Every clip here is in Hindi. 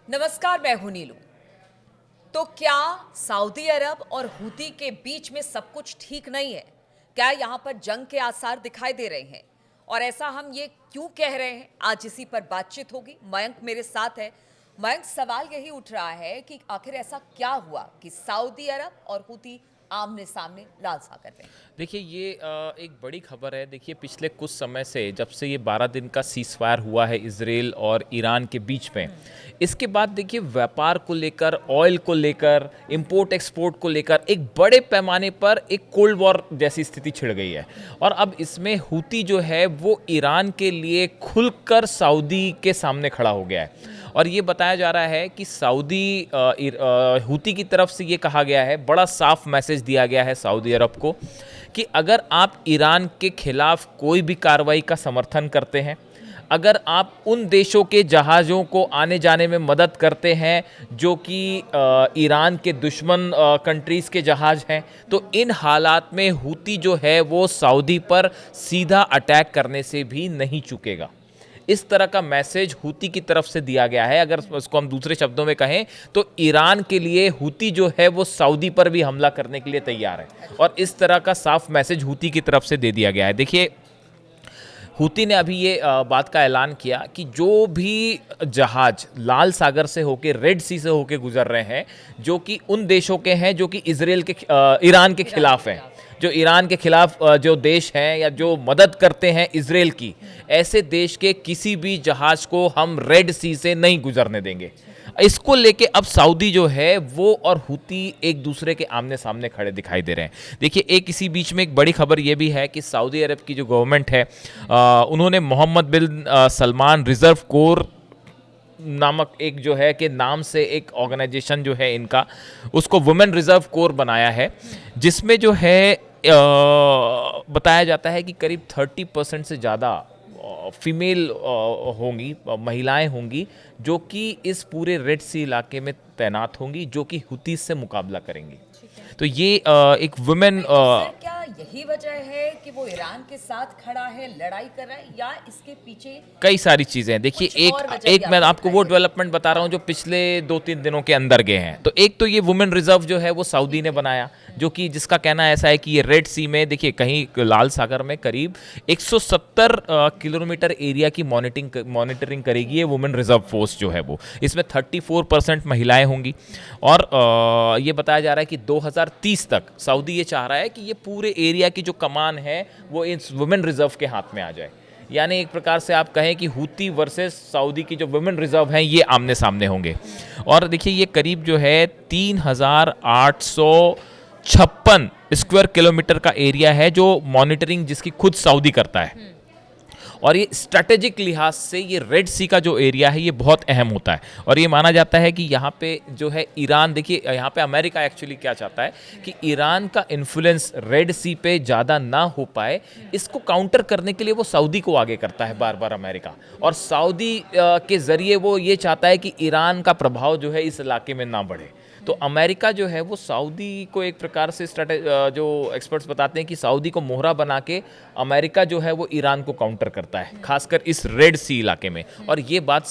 नमस्कार, मैं हूं नीलू। तो क्या सऊदी अरब और हूती के बीच में सब कुछ ठीक नहीं है? क्या यहां पर जंग के आसार दिखाई दे रहे हैं? और ऐसा हम ये क्यों कह रहे हैं, आज इसी पर बातचीत होगी। मयंक मेरे साथ है। मयंक, सवाल यही उठ रहा है कि आखिर ऐसा क्या हुआ कि सऊदी अरब और हूती आमने सामने लाल सागर में? देखिए ये एक बड़ी खबर है। देखिए पिछले कुछ समय से जब से ये 12 दिन का सीज़ फायर हुआ है इजराइल और ईरान के बीच में, इसके बाद देखिए व्यापार को लेकर, ऑयल को लेकर, इंपोर्ट एक्सपोर्ट को लेकर एक बड़े पैमाने पर एक कोल्ड वॉर जैसी स्थिति छिड़ गई है। और अब इसमें हूती जो है वो ईरान के लिए खुलकर सऊदी के सामने खड़ा हो गया है। और ये बताया जा रहा है कि हूती की तरफ से ये कहा गया है, बड़ा साफ मैसेज दिया गया है सऊदी अरब को कि अगर आप ईरान के खिलाफ कोई भी कार्रवाई का समर्थन करते हैं, अगर आप उन देशों के जहाज़ों को आने जाने में मदद करते हैं जो कि ईरान के दुश्मन कंट्रीज़ के जहाज़ हैं, तो इन हालात में हूती जो है वो सऊदी पर सीधा अटैक करने से भी नहीं चूकेगा। इस तरह का मैसेज हूती की तरफ से दिया गया है। अगर उसको हम दूसरे शब्दों में कहें तो ईरान के लिए हूती जो है वो सऊदी पर भी हमला करने के लिए तैयार है, और इस तरह का साफ मैसेज हूती की तरफ से दे दिया गया है। देखिए हूती ने अभी ये बात का ऐलान किया कि जो भी जहाज लाल सागर से होके, रेड सी से होके गुजर रहे हैं, जो कि उन देशों के हैं जो कि ईरान के खिलाफ हैं, जो ईरान के खिलाफ जो देश हैं या जो मदद करते हैं इजराइल की, ऐसे देश के किसी भी जहाज को हम रेड सी से नहीं गुजरने देंगे। इसको लेके अब सऊदी जो है वो और हूती एक दूसरे के आमने सामने खड़े दिखाई दे रहे हैं। देखिए एक इसी बीच में एक बड़ी खबर ये भी है कि सऊदी अरब की जो गवर्नमेंट है, उन्होंने मोहम्मद बिन सलमान रिजर्व कोर नामक एक जो है कि नाम से एक ऑर्गेनाइजेशन जो है इनका, उसको वुमेन रिजर्व कोर बनाया है, जिसमें जो है बताया जाता है कि करीब 30% से ज़्यादा फीमेल होंगी, महिलाएं होंगी जो कि इस पूरे रेड सी इलाके में तैनात होंगी, जो कि हुतीस से मुकाबला करेंगी। तो ये एक वुमेन क्या यही वजह है कि वो ईरान के साथ खड़ा है, लड़ाई कर रहा है, या इसके पीछे कई सारी चीज़ें हैं। देखिए एक मैं आपको वो डेवलपमेंट बता रहा हूँ जो पिछले 2-3 दिनों के अंदर गए हैं। तो एक तो ये वुमेन रिजर्व जो है वो सऊदी ने बनाया, जो कि जिसका कहना ऐसा है कि ये रेड सी में, देखिए कहीं लाल सागर में करीब 170 किलोमीटर एरिया की मॉनिटरिंग करेगी ये वुमेन रिजर्व फोर्स जो है वो। इसमें 34% महिलाएं होंगी। और ये बताया जा रहा है कि 2030 तक सऊदी ये चाह रहा है कि ये पूरे एरिया की जो कमान है वो इस वुमेन रिजर्व के हाथ में आ जाए। यानी एक प्रकार से आप कहें कि हूती वर्सेस सऊदी की जो वुमेन रिजर्व हैं ये आमने सामने होंगे। और देखिए ये करीब जो है 3856 स्क्वायर किलोमीटर का एरिया है जो मॉनिटरिंग जिसकी खुद सऊदी करता है। और ये स्ट्रैटेजिक लिहाज से ये रेड सी का जो एरिया है ये बहुत अहम होता है। और ये माना जाता है कि यहाँ पे जो है ईरान, देखिए यहाँ पे अमेरिका एक्चुअली क्या चाहता है कि ईरान का इन्फ्लुएंस रेड सी पे ज़्यादा ना हो पाए, इसको काउंटर करने के लिए वो सऊदी को आगे करता है बार बार अमेरिका। और सऊदी के ज़रिए वो ये चाहता है कि ईरान का प्रभाव जो है इस इलाके में ना बढ़े। तो अमेरिका जो है वो सऊदी को एक प्रकार से जो एक्सपर्ट्स बताते हैं कि सऊदी को मोहरा बना के अमेरिका जो है वो ईरान को काउंटर करता है, खासकर इस रेड सी इलाके में। और ये बात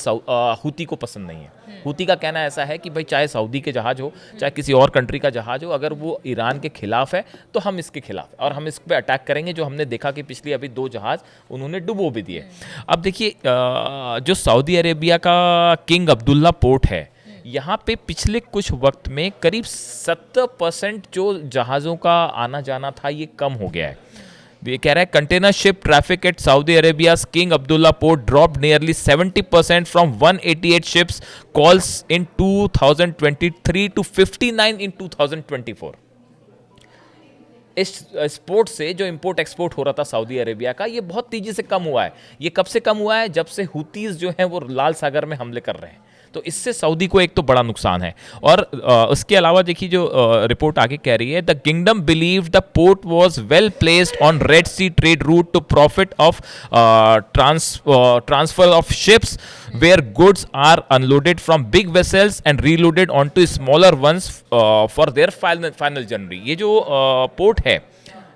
हूती को पसंद नहीं है। हूती का कहना ऐसा है कि भाई चाहे सऊदी के जहाज हो, चाहे किसी और कंट्री का जहाज हो, अगर वो ईरान के खिलाफ है तो हम इसके खिलाफ और हम इस पर अटैक करेंगे। जो हमने देखा कि पिछली अभी 2 जहाज उन्होंने डुबो भी दिए। अब देखिए जो सऊदी अरेबिया का किंग अब्दुल्ला पोर्ट है, यहाँ पे पिछले कुछ वक्त में करीब 70% जो जहाज़ों का आना जाना था ये कम हो गया है। ये कह रहा है container ship traffic at Saudi Arabia's King Abdullah port dropped nearly 70% from 188 ships calls in 2023 to 59 in 2024। इस पोर्ट से जो इंपोर्ट एक्सपोर्ट हो रहा था सऊदी अरेबिया का, ये बहुत तेजी से कम हुआ है। ये कब से कम हुआ है? जब से हूतीज जो हैं वो लाल सागर में हमले कर रहे हैं। तो इससे सऊदी को एक तो बड़ा नुकसान है। और उसके अलावा देखिए जो रिपोर्ट आगे कह रही है, the kingdom believe the port was well placed on Red Sea trade route to profit of transfer of ships where goods are unloaded from big vessels and reloaded onto smaller ones for their final journey. ये जो पोर्ट है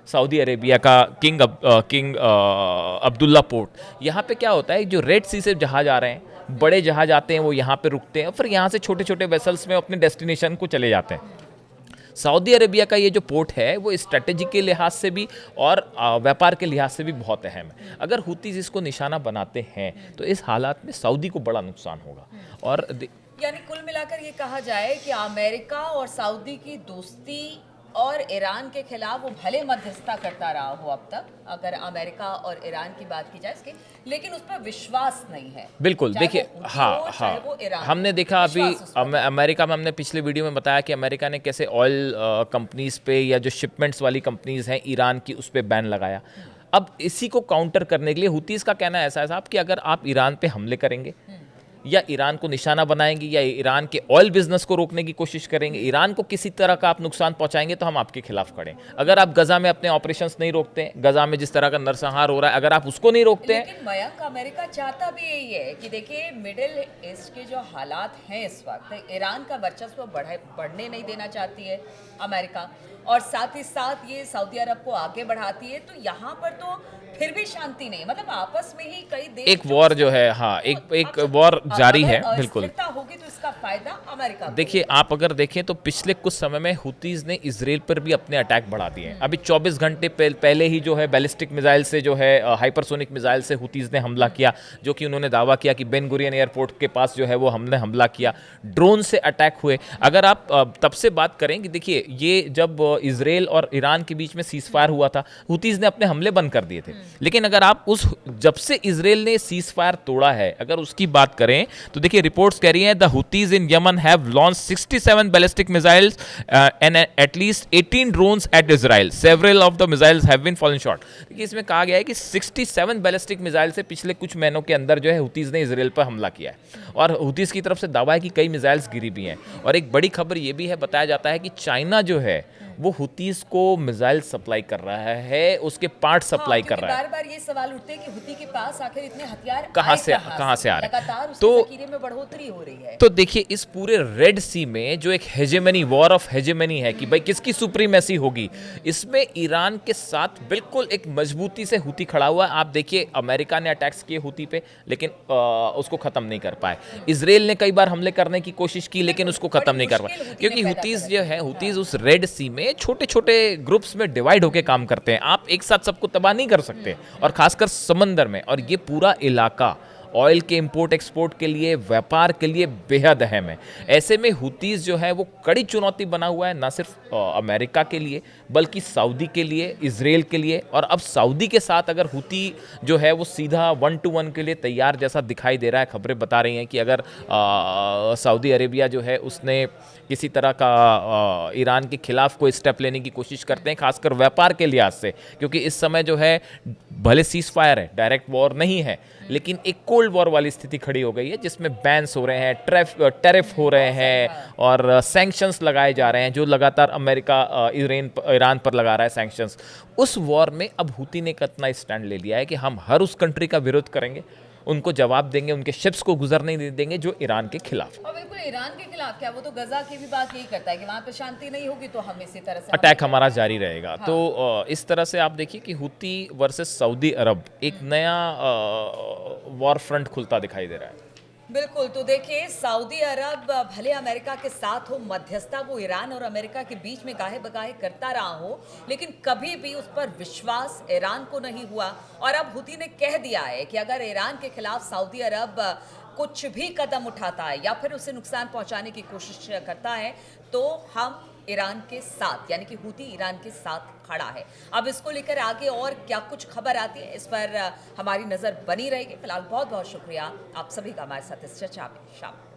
सऊदी अरेबिया का किंग अब्दुल्ला पोर्ट, यहाँ पे क्या होता है, जो रेड सी से जहाज आ रहे हैं बड़े जहाज आते हैं वो यहाँ पे रुकते हैं, फिर यहाँ से छोटे छोटे वेसल्स में अपने डेस्टिनेशन को चले जाते हैं। सऊदी अरेबिया का ये जो पोर्ट है वो स्ट्रेटेजी के लिहाज से भी और व्यापार के लिहाज से भी बहुत अहम है। अगर हुतीज इसको निशाना बनाते हैं तो इस हालात में सऊदी को बड़ा नुकसान होगा। और यानी कुल मिलाकर ये कहा जाए कि अमेरिका और सऊदी की दोस्ती और ईरान के खिलाफ वो भले मध्यस्थता करता रहा हो अब तक, अगर अमेरिका और ईरान की बात की जाए इसके, लेकिन उस पर विश्वास नहीं है। बिल्कुल, देखिए हाँ, हमने देखा अभी अमेरिका में, हमने पिछले वीडियो में बताया कि अमेरिका ने कैसे ऑयल कंपनीज पे या जो शिपमेंट्स वाली कंपनीज हैं ईरान की, उस पर बैन लगाया। अब इसी को काउंटर करने के लिए हुतीज का कहना ऐसा है साहब कि अगर आप ईरान पे हमले करेंगे या ईरान को निशाना बनाएंगे या ईरान के ऑयल बिजनेस को रोकने की कोशिश करेंगे, ईरान को किसी तरह का आप नुकसान पहुंचाएंगे तो हम आपके खिलाफ खड़े हैं। अगर आप गजा में अपने ऑपरेशंस नहीं रोकते हैं, गजा में जिस तरह का नरसंहार हो रहा है, अगर आप उसको नहीं रोकते हैं। लेकिन मयंक, अमेरिका चाहता भी यही है कि देखिए मिडिल ईस्ट के जो हालात हैं इस वक्त, ईरान का वर्चस्व बढ़ने नहीं देना चाहती है अमेरिका, और साथ ही साथ ये सऊदी अरब को आगे बढ़ाती है। तो यहाँ पर तो फिर भी शांति नहीं, मतलब आपस में ही कई देश एक वॉर जो है, हाँ, एक वॉर जारी है। बिल्कुल होगी तो इसका फायदा अमेरिका को। देखिए, आप अगर देखें तो पिछले कुछ समय में हुतीज ने इजराइल पर भी अपने अटैक बढ़ा दिए हैं। अभी 24 घंटे पहले ही जो है बैलिस्टिक मिसाइल से, जो है हाइपरसोनिक मिसाइल से हुतीज ने हमला किया, जो कि उन्होंने दावा किया कि बेन गुरियन एयरपोर्ट के पास जो है वो हमने हमला किया। ड्रोन से अटैक हुए। अगर आप तब से बात करें कि देखिए ये जब इजराइल और ईरान के बीच में सीज फायर हुआ था, हुतीज ने अपने हमले बंद कर दिए थे। लेकिन अगर आप जब से इजराइल ने सीज फायर तोड़ा है, अगर उसकी बात करें तो देखिए रिपोर्ट्स कह रही हैं the Houthis in Yemen have launch 67 ballistic missiles and at least 18 drones at Israel, several of the missiles have been fallen short. देखिए इसमें कहा गया है कि 67 बैलिस्टिक मिसाइल से पिछले कुछ महीनों के अंदर जो है हुतीज ने इजराइल पर हमला किया है, और हुतीज की तरफ से दावा है कि कई मिसाइल्स गिरी भी हैं। और एक बड़ी खबर ये भी है, बताया जाता है कि चाइना जो है वो हुतीज को मिसाइल सप्लाई कर रहा है, उसके पार्ट सप्लाई कर रहा है। बार-बार ये सवाल उठते हैं कि हुती के पास आखिर इतने हथियार कहां से आ रहे हैं, लगातार उसके ज़खीरे में बढ़ोतरी हो रही है। तो देखिए इस पूरे रेड सी में जो एक हेजेमनी, वॉर ऑफ हेजेमनी है कि भाई किसकी सुप्रीमेसी होगी, इसमें ईरान के साथ बिल्कुल एक मजबूती से हुती खड़ा हुआ है। आप देखिए अमेरिका ने अटैक्स किए हुती पे, लेकिन उसको खत्म नहीं कर पाए। इजराइल ने कई बार हमले करने की कोशिश की, लेकिन उसको खत्म नहीं कर पाए, क्योंकि हुतीज जो है, हुतीज उस रेड सी में छोटे छोटे ग्रुप्स में डिवाइड होकर काम करते हैं। आप एक साथ सबको तबाह नहीं कर सकते, और खासकर समंदर में। और ये पूरा इलाका ऑयल के इंपोर्ट एक्सपोर्ट के लिए, व्यापार के लिए बेहद अहम है। ऐसे में हुतीज जो है वो कड़ी चुनौती बना हुआ है, ना सिर्फ अमेरिका के लिए बल्कि सऊदी के लिए, इजराइल के लिए। और अब सऊदी के साथ अगर हुती जो है वो सीधा 1-to-1 के लिए तैयार जैसा दिखाई दे रहा है। खबरें बता रही हैं कि अगर सऊदी अरेबिया जो है उसने किसी तरह का ईरान के खिलाफ कोई स्टेप लेने की कोशिश करते हैं, खासकर व्यापार के लिहाज से, क्योंकि इस समय जो है भले सीज फायर है, डायरेक्ट वॉर नहीं है, लेकिन एक कोल्ड वॉर वाली स्थिति खड़ी हो गई है, जिसमें बैन्स हो रहे हैं, टैरिफ हो रहे हैं और सैंक्शंस लगाए जा रहे हैं, जो लगातार अमेरिका ईरान पर लगा रहा है सैंक्शंस। उस वॉर में अब हुती ने कितना स्टैंड ले लिया है कि हम हर उस कंट्री का विरोध करेंगे, उनको जवाब देंगे, उनके शिप्स को गुजरने नहीं देंगे जो ईरान के खिलाफ। और बिल्कुल ईरान के खिलाफ क्या, वो तो गजा की भी बात यही करता है कि वहाँ पे शांति नहीं होगी तो हम इसी तरह से अटैक हमारा जारी रहेगा। हाँ। तो इस तरह से आप देखिए कि हुती वर्सेस सऊदी अरब एक नया वॉर फ्रंट खुलता दिखाई दे रहा है। बिल्कुल। तो देखिए सऊदी अरब भले अमेरिका के साथ हो, मध्यस्थता वो ईरान और अमेरिका के बीच में गाहे बगाहे करता रहा हो, लेकिन कभी भी उस पर विश्वास ईरान को नहीं हुआ। और अब हुती ने कह दिया है कि अगर ईरान के खिलाफ सऊदी अरब कुछ भी कदम उठाता है या फिर उसे नुकसान पहुंचाने की कोशिश करता है तो हम ईरान के साथ, यानी कि हुती ईरान के साथ खड़ा है। अब इसको लेकर आगे और क्या कुछ खबर आती है, इस पर हमारी नजर बनी रहेगी। फिलहाल बहुत बहुत शुक्रिया आप सभी का हमारे साथ इस चर्चा में शामिल।